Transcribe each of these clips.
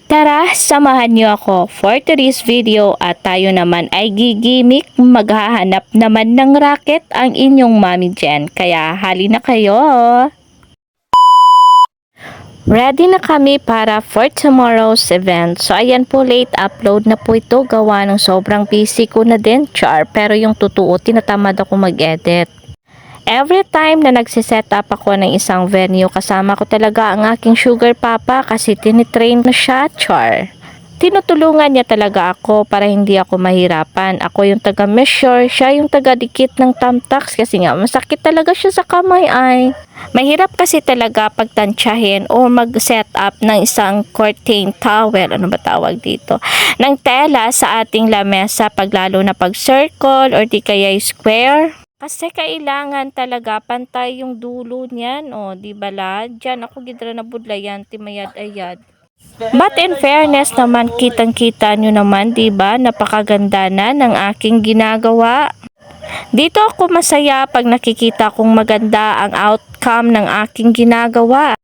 Tara, samahan niyo ako for today's video at tayo naman ay gigimik, maghahanap naman ng racket ang inyong Mommy Jen. Kaya hali na kayo! Ready na kami para for tomorrow's event. So ayan po, late upload na po ito. Gawa ng sobrang busy ko na din, char. Pero yung totoo, tinatamad ako mag-edit. Every time na nagsiset up ako ng isang venue, kasama ko talaga ang aking sugar papa kasi tinitrain na siya, char. Tinutulungan niya talaga ako para hindi ako mahirapan. Ako yung taga-measure, siya yung taga-dikit ng thumbtacks kasi nga masakit talaga siya sa kamay ay. Mahirap kasi talaga pagtansyahin o mag-set up ng isang curtain towel, ano ba tawag dito, ng tela sa ating lamesa paglalo na pag circle or di kaya square. Kasi kailangan talaga pantay yung dulo niyan, o di bala? Diyan ako gidra na budlayan, timayad-ayad. But in fairness naman, kitang-kita nyo naman, di ba? Napakaganda na ng aking ginagawa. Dito ako masaya pag nakikita kong maganda ang outcome ng aking ginagawa.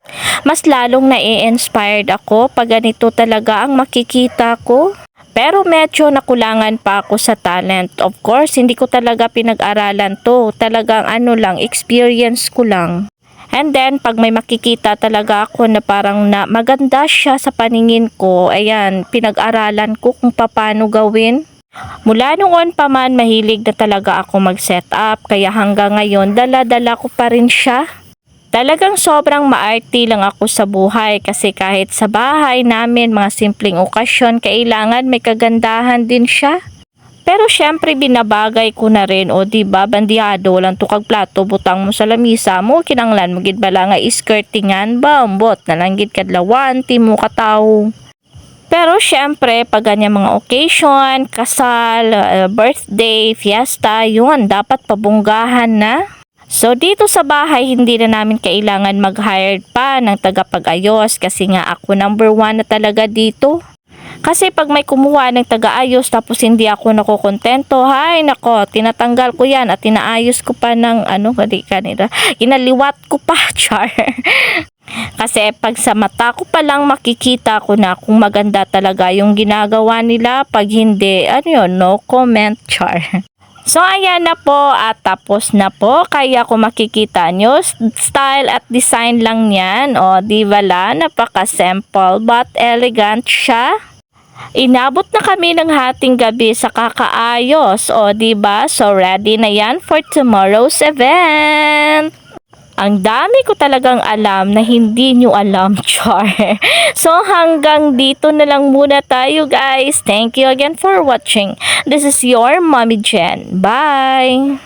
Mas lalong na-inspired ako pag ganito talaga ang makikita ko. Pero medyo nakulangan pa ako sa talent. Of course, hindi ko talaga pinag-aralan to. Talagang ano lang, experience ko lang. And then, pag may makikita talaga ako na parang maganda siya sa paningin ko, ayan, pinag-aralan ko kung paano gawin. Mula noon pa man, mahilig na talaga ako mag-set up, kaya hanggang ngayon, dala-dala ko pa rin siya. Talagang sobrang maarte lang ako sa buhay kasi kahit sa bahay namin, mga simpleng okasyon, kailangan may kagandahan din siya. Pero syempre binabagay ko na rin, o diba, bandiado lang to kag plato, butang mo sa lamisa mo, kinanglan mo gid bala nga skirtingan ba, umbot na lang gid kadlawan, ti mo kataw. Pero syempre, pag ganyan mga occasion, kasal, birthday, fiesta, yun, dapat pabunggahan na. So dito sa bahay, hindi na namin kailangan mag-hire pa ng tagapag-ayos kasi nga ako number 1 na talaga dito. Kasi pag may kumuha ng taga-ayos tapos hindi ako nakokontento, hay nako, tinatanggal ko yan at tinaayos ko pa ng kanila, inaliwat ko pa, char. Kasi pag sa mata ko pa lang makikita ko na kung maganda talaga yung ginagawa nila, pag hindi, no comment, char. So ayan na po at tapos na po, kaya kung makikita nyo, style at design lang yan, o di bala, napaka-simple but elegant siya. Inabot na kami ng hating gabi sa kakaayos, o diba? So ready na yan for tomorrow's event. Ang dami ko talagang alam na hindi nyo alam, char. So hanggang dito na lang muna tayo, guys. Thank you again for watching. This is your Mommy Jen. Bye!